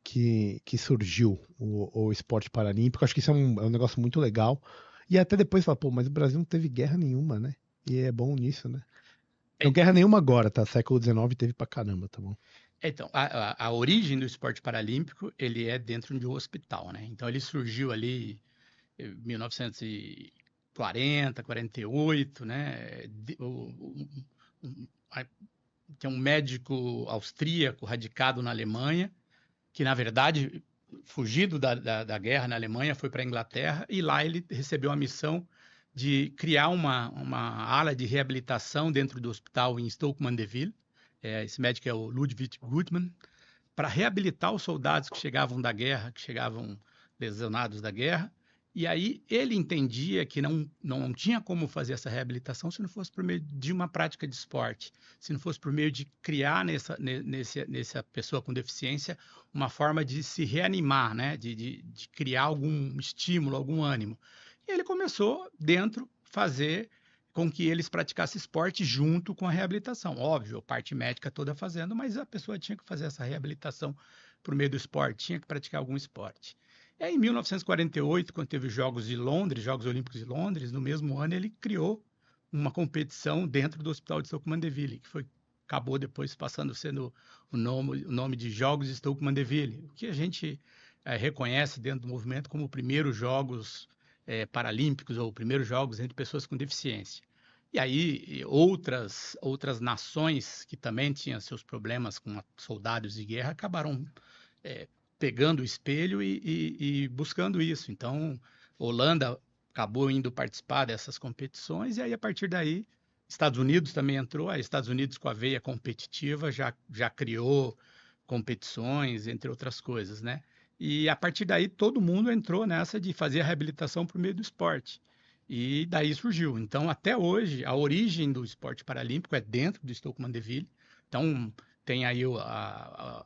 que surgiu o esporte paralímpico. Acho que isso é um negócio muito legal. E até depois fala, pô, mas o Brasil não teve guerra nenhuma, né? E é bom nisso, né? Não guerra nenhuma agora, tá? Século XIX teve pra caramba, tá bom? Então, a origem do esporte paralímpico, ele é dentro de um hospital, né? Então, ele surgiu ali em 1940, 48, né? Tem um médico austríaco radicado na Alemanha, que, na verdade, fugido da guerra na Alemanha, foi para a Inglaterra e lá ele recebeu a missão de criar uma ala de reabilitação dentro do hospital em Stoke-Mandeville. Esse médico é o Ludwig Guttmann, para reabilitar os soldados que chegavam da guerra, que chegavam lesionados da guerra. E aí ele entendia que não tinha como fazer essa reabilitação se não fosse por meio de uma prática de esporte, se não fosse por meio de criar nessa pessoa com deficiência uma forma de se reanimar, né? de criar algum estímulo, algum ânimo. E ele começou dentro fazer com que eles praticassem esporte junto com a reabilitação. Óbvio, a parte médica toda fazendo, mas a pessoa tinha que fazer essa reabilitação por meio do esporte, tinha que praticar algum esporte. E aí, em 1948, quando teve os Jogos de Londres, Jogos Olímpicos de Londres, no mesmo ano ele criou uma competição dentro do Hospital de Stoke-Mandeville, que acabou depois passando sendo o nome de Jogos de Stoke-Mandeville, o que a gente reconhece dentro do movimento como o primeiro Jogos Paralímpicos ou primeiros Jogos entre pessoas com deficiência. E aí outras nações que também tinham seus problemas com soldados de guerra acabaram pegando o espelho e buscando isso. Então, Holanda acabou indo participar dessas competições e aí a partir daí Estados Unidos também entrou. Aí Estados Unidos com a veia competitiva já criou competições, entre outras coisas, né? E a partir daí todo mundo entrou nessa de fazer a reabilitação por meio do esporte. E daí surgiu. Então, até hoje, a origem do esporte paralímpico é dentro do Stoke-Mandeville. Então, tem aí a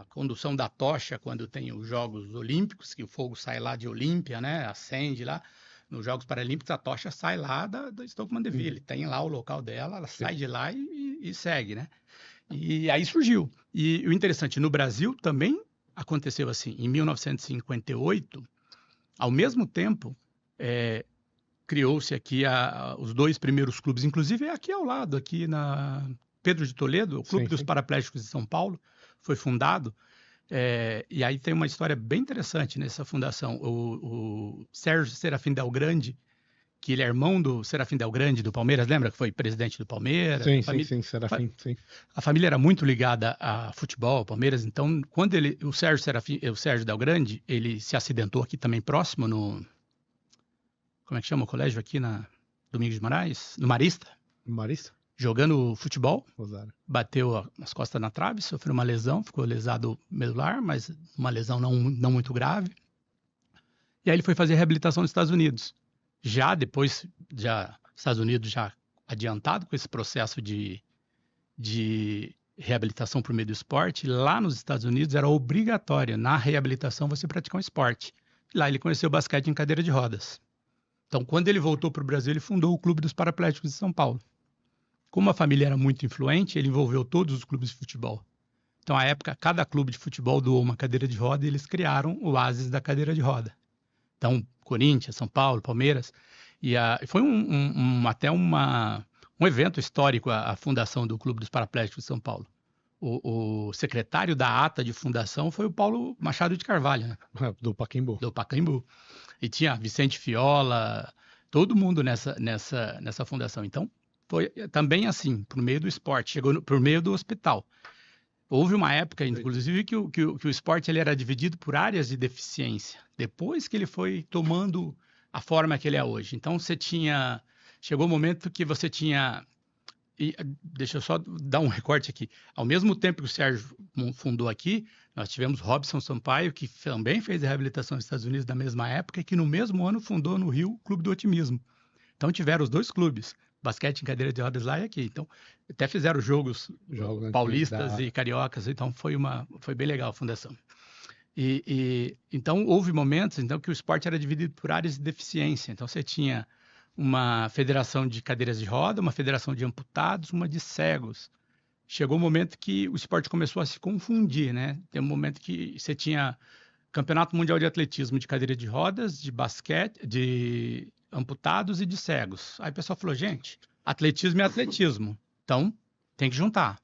condução da tocha quando tem os Jogos Olímpicos, que o fogo sai lá de Olímpia, né? Acende lá. Nos Jogos Paralímpicos, a tocha sai lá da Stoke-Mandeville. Tem lá o local dela, ela sai de lá e segue, né? E aí surgiu. E o interessante, no Brasil também aconteceu assim. Em 1958, ao mesmo tempo, criou-se aqui os dois primeiros clubes, inclusive é aqui ao lado, aqui na Pedro de Toledo, o Clube dos Paraplégicos de São Paulo, foi fundado. E aí tem uma história bem interessante nessa fundação. O Sérgio Serafim Del Grande, que ele é irmão do Serafim Del Grande do Palmeiras, lembra que foi presidente do Palmeiras? Sim, Serafim, sim. A família era muito ligada a futebol, ao Palmeiras, então quando o Sérgio Del Grande, ele se acidentou aqui também próximo como é que chama o colégio aqui na Domingos de Moraes? No Marista. Marista? Jogando futebol. Rosário. Bateu as costas na trave, sofreu uma lesão, ficou lesado medular, mas uma lesão não muito grave. E aí ele foi fazer reabilitação nos Estados Unidos. Depois, Estados Unidos já adiantado com esse processo de reabilitação por meio do esporte, lá nos Estados Unidos era obrigatório, na reabilitação, você praticar um esporte. Lá ele conheceu o basquete em cadeira de rodas. Então, quando ele voltou para o Brasil, ele fundou o Clube dos Paraplégicos de São Paulo. Como a família era muito influente, ele envolveu todos os clubes de futebol. Então, à época, cada clube de futebol doou uma cadeira de roda e eles criaram o Oásis da cadeira de roda. Então, Corinthians, São Paulo, Palmeiras. Foi até um evento histórico a fundação do Clube dos Paraplégicos de São Paulo. O secretário da ata de fundação foi o Paulo Machado de Carvalho, né? Do Pacaembu. Do Pacaembu. E tinha Vicente Fiola, todo mundo nessa fundação. Então, foi também assim, por meio do esporte, chegou por meio do hospital. Houve uma época, inclusive, que o esporte ele era dividido por áreas de deficiência, depois que ele foi tomando a forma que ele é hoje. Então, chegou o momento que você tinha... deixa eu só dar um recorte aqui. Ao mesmo tempo que o Sérgio fundou aqui, nós tivemos Robson Sampaio, que também fez a reabilitação nos Estados Unidos na mesma época, e que no mesmo ano fundou no Rio o Clube do Otimismo. Então tiveram os dois clubes, basquete em cadeira de rodas lá e aqui. Então até fizeram jogos paulistas e cariocas, então foi bem legal a fundação. Então houve momentos que o esporte era dividido por áreas de deficiência. Então você tinha uma federação de cadeiras de roda, uma federação de amputados, uma de cegos. chegou um momento que o esporte começou a se confundir, né? Tem um momento que você tinha Campeonato Mundial de Atletismo de cadeira de rodas, de basquete, de amputados e de cegos. Aí o pessoal falou, gente, atletismo é atletismo, então tem que juntar.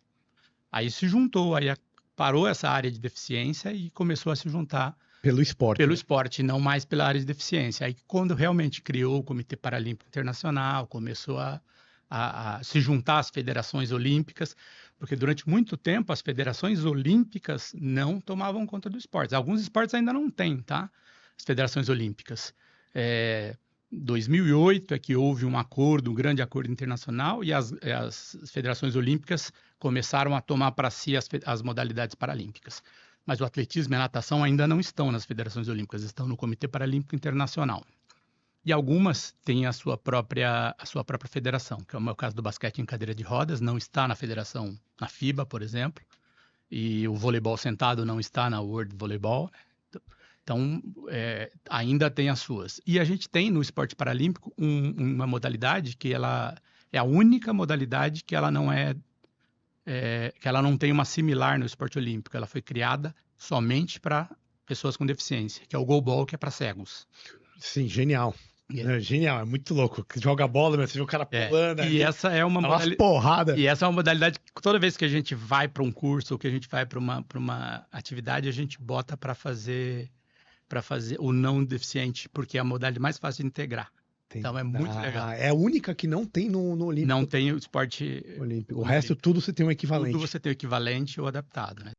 Aí se juntou, aí parou essa área de deficiência e começou a se juntar Pelo esporte. pelo esporte, não mais pela área de deficiência. Aí quando realmente criou o Comitê Paralímpico Internacional, começou a se juntar às federações olímpicas, porque durante muito tempo as federações olímpicas não tomavam conta do esporte. Alguns esportes ainda não têm, tá? As federações olímpicas. 2008 é que houve um acordo, um grande acordo internacional, e as federações olímpicas começaram a tomar para si as modalidades paralímpicas. Mas o atletismo e a natação ainda não estão nas federações olímpicas, estão no Comitê Paralímpico Internacional. E algumas têm a sua própria federação, que é o meu caso do basquete em cadeira de rodas, não está na federação, na FIBA, por exemplo, e o voleibol sentado não está na World Volleyball, né? Então, ainda tem as suas. E a gente tem no esporte paralímpico uma modalidade que ela é a única modalidade que ela não que ela não tem uma similar no esporte olímpico. Ela foi criada somente para pessoas com deficiência, que é o goalball, que é para cegos. Sim, genial. Genial, é muito louco. Joga bola, você vê o cara pulando. E essa é uma porrada. E essa é uma modalidade que toda vez que a gente vai para um curso ou que a gente vai para uma atividade, a gente bota para fazer o não deficiente, porque é a modalidade mais fácil de integrar. Então é muito legal. É a única que não tem no Olímpico. Não tem o esporte olímpico. O resto tudo você tem um equivalente. Tudo você tem o equivalente ou adaptado, né?